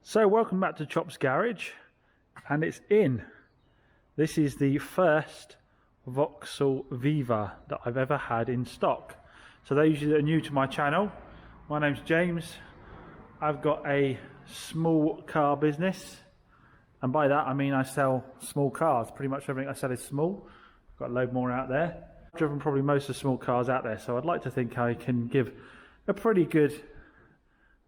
So welcome back to Chop's Garage, and it's in. This is the first Vauxhall Viva that I've ever had in stock. So those that are new to my channel, my name's James. I've got a small car business, and by that I mean I sell small cars. Pretty much everything I sell is small. I've got a load more out there. I've driven probably most of the small cars out there, so I'd like to think I can give a pretty good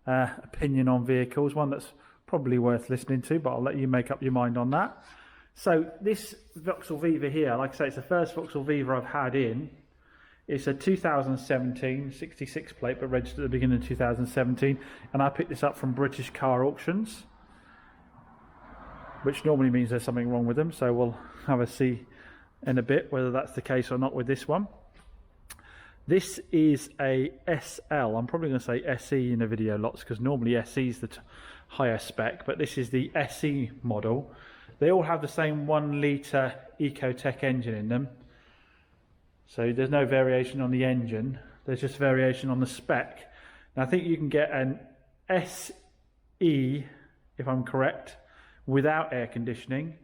opinion on vehicles, one that's probably worth listening to, but I'll let you make up your mind on that. So this Vauxhall Viva here, like I say, it's the first Vauxhall Viva I've had in. It's a 2017 66 plate, but registered at the beginning of 2017, and I picked this up from British Car Auctions, which normally means there's something wrong with them, so we'll have a see in a bit whether that's the case or not with this one. This is a SL. I'm probably going to say SE in the video lots, because normally SE is the higher spec, but this is the SE model. They all have the same 1 litre Ecotec engine in them, so there's no variation on the engine, there's just variation on the spec. Now I think you can get an SE, if I'm correct, without air conditioning,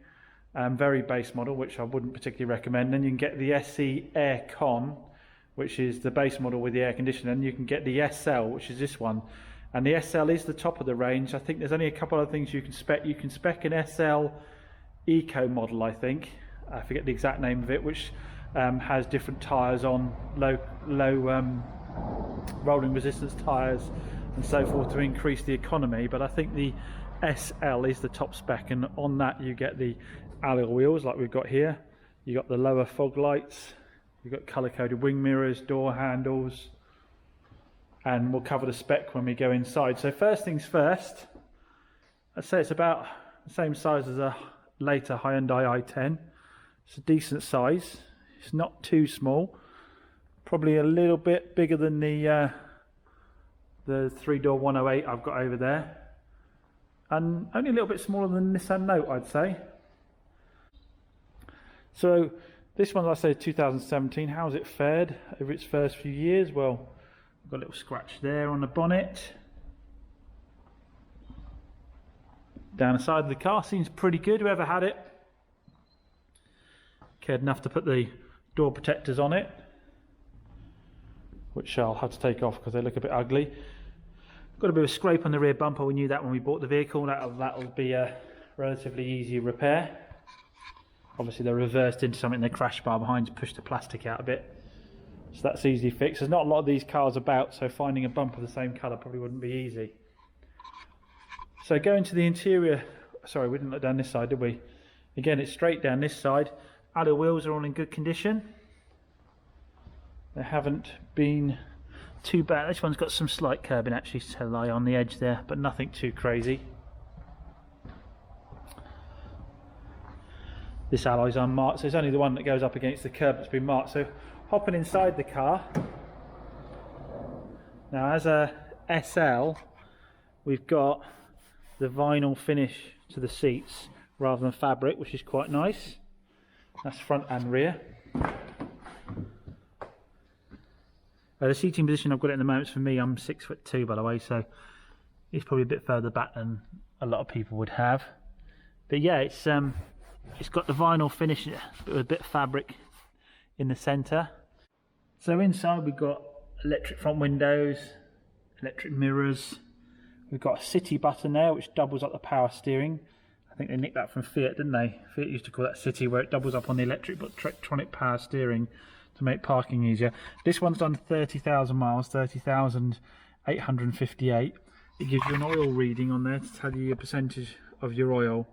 very base model, which I wouldn't particularly recommend. Then you can get the SE Aircon, which is the base model with the air conditioning, and you can get the SL, which is this one. And the SL is the top of the range. I think there's only a couple of things you can spec. You can spec an SL Eco model, I think. I forget the exact name of it, which has different tyres on, low rolling resistance tyres and so forth to increase the economy. But I think the SL is the top spec, and on that you get the alloy wheels like we've got here. You got the lower fog lights. You've got colour-coded wing mirrors, door handles, and we'll cover the spec when we go inside. So first things first, I'd say it's about the same size as a later Hyundai i10. It's a decent size. It's not too small. Probably a little bit bigger than the 3-door 108 I've got over there, and only a little bit smaller than the Nissan Note, I'd say. So this one, I say 2017, how's it fared over its first few years? Well, I've got a little scratch there on the bonnet. Down the side of the car, seems pretty good, whoever had it. Cared enough to put the door protectors on it, which I'll have to take off because they look a bit ugly. Got a bit of a scrape on the rear bumper, we knew that when we bought the vehicle. That'll be a relatively easy repair. Obviously they're reversed into something, the crash bar behind to push the plastic out a bit, so that's easy fix. There's not a lot of these cars about, so finding a bumper the same colour probably wouldn't be easy. So going to the interior, sorry, we didn't look down this side, did we? Again, it's straight down this side. Alloy wheels are all in good condition. They haven't been too bad. This one's got some slight curbing actually to lie on the edge there, but nothing too crazy. This alloy's unmarked, so it's only the one that goes up against the curb that's been marked. So hopping inside the car. Now as a SL, we've got the vinyl finish to the seats rather than fabric, which is quite nice. That's front and rear. The seating position I've got it in the moment, for me, I'm 6'2", by the way, so it's probably a bit further back than a lot of people would have. But yeah, it's got the vinyl finish with a bit of fabric in the centre. So inside we've got electric front windows, electric mirrors. We've got a city button there which doubles up the power steering. I think they nicked that from Fiat, didn't they? Fiat used to call that city, where it doubles up on the electronic power steering to make parking easier. This one's done 30,000 miles, 30,858. It gives you an oil reading on there to tell you your percentage of your oil.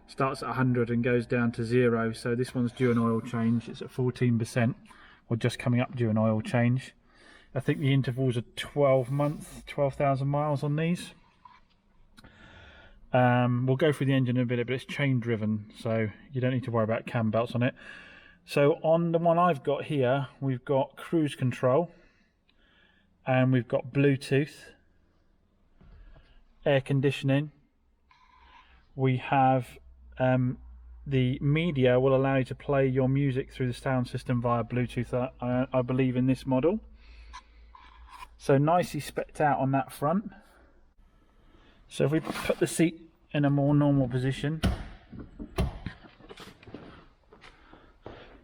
Starts at 100 and goes down to 0, so this one's due an oil change. It's at 14%, or just coming up due an oil change. I think the intervals are 12 months, 12,000 miles on these. We'll go through the engine in a bit, but it's chain driven, so you don't need to worry about cam belts on it. So on the one I've got here, we've got cruise control, and we've got Bluetooth, air conditioning. We have the media will allow you to play your music through the sound system via Bluetooth, I believe, in this model. So nicely specced out on that front. So if we put the seat in a more normal position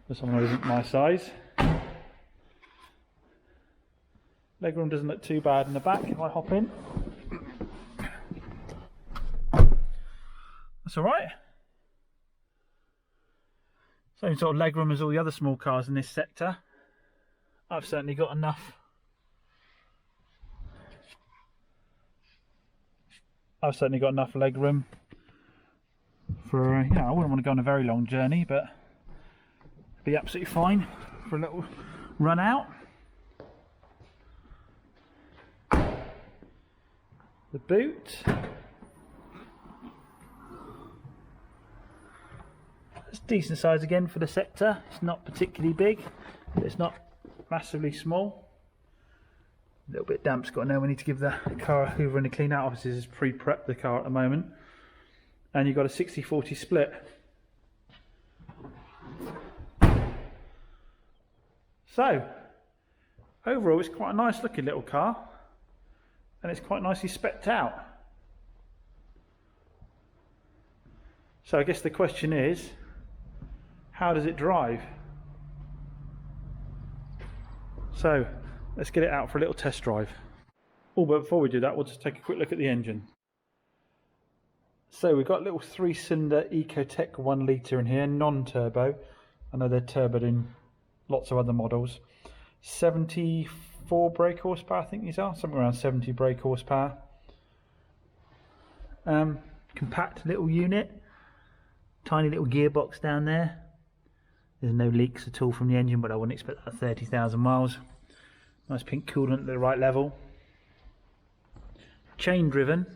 for someone who isn't my size. Legroom doesn't look too bad in the back if I hop in. That's alright. Same sort of legroom as all the other small cars in this sector. I've certainly got enough. Legroom for, you know, I wouldn't want to go on a very long journey, but it'd be absolutely fine for a little run out. The boot. It's decent size again for the sector. It's not particularly big, but it's not massively small. A little bit damp's got to know we need to give the car a hoover and a clean out. Obviously, this is pre-prep the car at the moment. And you've got a 60-40 split. So, overall, it's quite a nice looking little car. And it's quite nicely specced out. So I guess the question is, how does it drive? So let's get it out for a little test drive. Oh, but before we do that, we'll just take a quick look at the engine. So we've got a little 3-cylinder Ecotec 1 litre in here, non-turbo. I know they're turboed in lots of other models. 74 brake horsepower, I think these are, something around 70 brake horsepower. Compact little unit, tiny little gearbox down there. There's no leaks at all from the engine, but I wouldn't expect that at 30,000 miles. Nice pink coolant at the right level. Chain driven,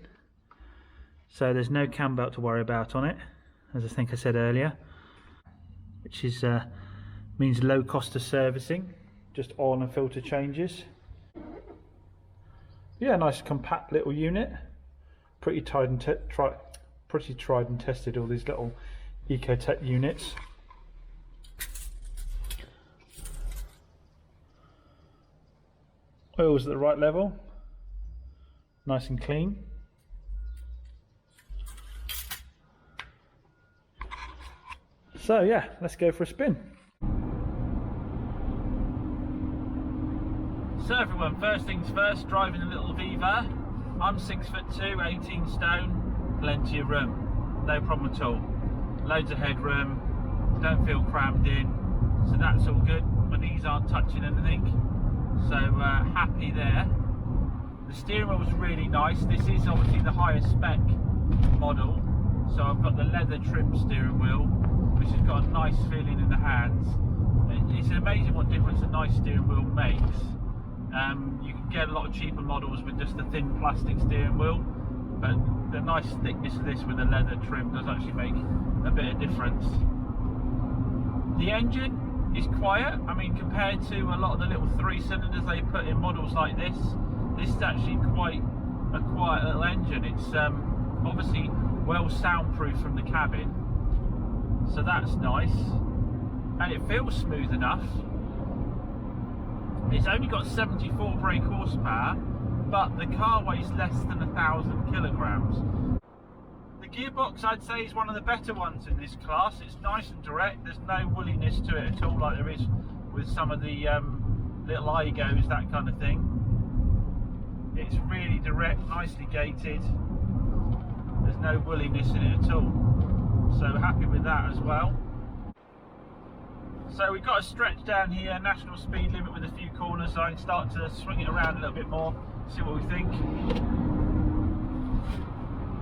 so there's no cam belt to worry about on it, as I think I said earlier, which is means low cost of servicing, just oil and filter changes. Yeah, nice compact little unit, pretty tried and tested, all these little Ecotec units. Oil's at the right level, nice and clean. So yeah, let's go for a spin. So everyone, first things first, driving a little Viva. I'm 6'2", 18 stone, plenty of room, no problem at all. Loads of headroom, don't feel crammed in, so that's all good. My knees aren't touching anything. So happy there. The steering wheel was really nice. This is obviously the highest spec model, so I've got the leather trim steering wheel, which has got a nice feeling in the hands. It's amazing what difference a nice steering wheel makes. You can get a lot of cheaper models with just a thin plastic steering wheel, but the nice thickness of this with the leather trim does actually make a bit of difference. The engine is quiet. I mean, compared to a lot of the little 3-cylinders they put in models like this, this is actually quite a quiet little engine. It's obviously well soundproof from the cabin, so that's nice, and it feels smooth enough. It's only got 74 brake horsepower, but the car weighs less than 1,000 kilograms. The gearbox, I'd say, is one of the better ones in this class. It's nice and direct, there's no woolliness to it at all like there is with some of the little Igos, that kind of thing. It's really direct, nicely gated, there's no woolliness in it at all, so happy with that as well. So we've got a stretch down here, national speed limit with a few corners, so I can start to swing it around a little bit more, see what we think.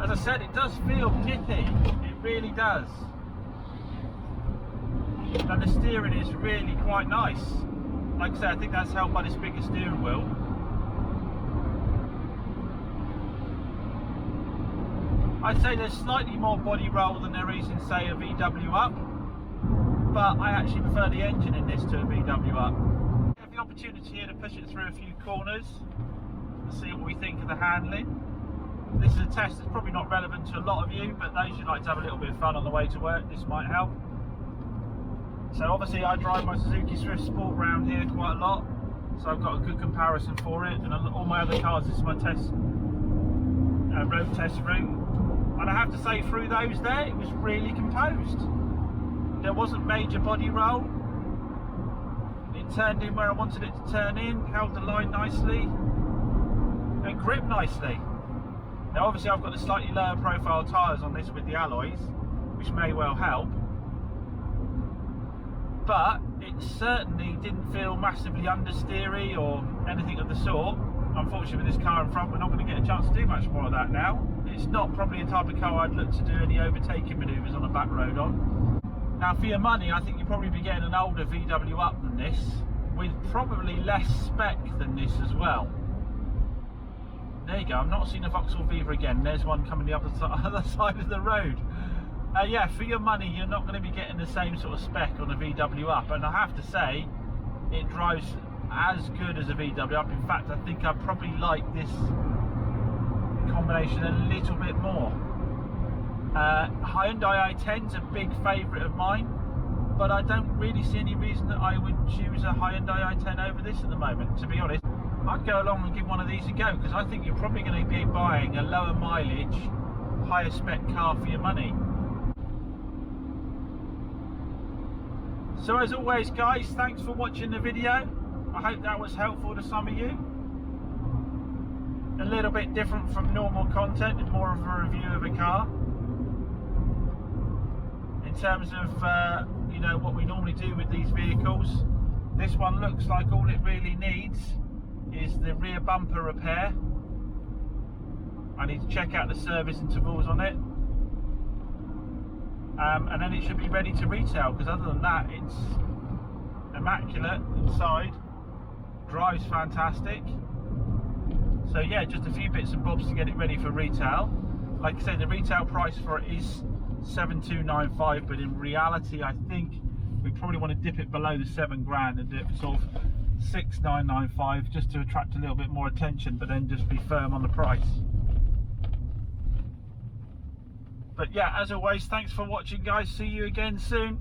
As I said, it does feel nippy, it really does. And the steering is really quite nice. Like I said, I think that's helped by this bigger steering wheel. I'd say there's slightly more body roll than there is in, say, a VW Up, but I actually prefer the engine in this to a VW Up. We have the opportunity here to push it through a few corners and see what we think of the handling. This is a test that's probably not relevant to a lot of you, but those who like to have a little bit of fun on the way to work, this might help. So obviously I drive my Suzuki Swift Sport around here quite a lot, so I've got a good comparison for it, and all my other cars, this is my test road test route. And I have to say, through those there, it was really composed. There wasn't major body roll. It turned in where I wanted it to turn in, held the line nicely, and gripped nicely. Now obviously I've got the slightly lower profile tyres on this with the alloys, which may well help. But it certainly didn't feel massively understeery or anything of the sort. Unfortunately with this car in front, we're not going to get a chance to do much more of that now. It's not probably a type of car I'd look to do any overtaking manoeuvres on a back road on. Now for your money, I think you'll probably be getting an older VW up than this, with probably less spec than this as well. There you go, I've not seen a Vauxhall Viva again. There's one coming the other side of the road. Yeah, for your money, you're not going to be getting the same sort of spec on a VW up, and I have to say, it drives as good as a VW up. In fact, I think I probably like this combination a little bit more. Hyundai i10's a big favourite of mine, but I don't really see any reason that I would choose a Hyundai i10 over this at the moment, to be honest. I'd go along and give one of these a go, because I think you're probably going to be buying a lower mileage, higher spec car for your money. So as always guys, thanks for watching the video. I hope that was helpful to some of you. A little bit different from normal content and more of a review of a car. In terms of you know, what we normally do with these vehicles, this one looks like all it really needs is the rear bumper repair. I need to check out the service intervals on it. And then it should be ready to retail, because other than that, it's immaculate inside, drives fantastic. So yeah, just a few bits and bobs to get it ready for retail. Like I said, the retail price for it is $7,295, but in reality I think we probably want to dip it below the $7,000 and do it for sort of $6,995, just to attract a little bit more attention, but then just be firm on the price. But yeah, as always, thanks for watching guys, see you again soon.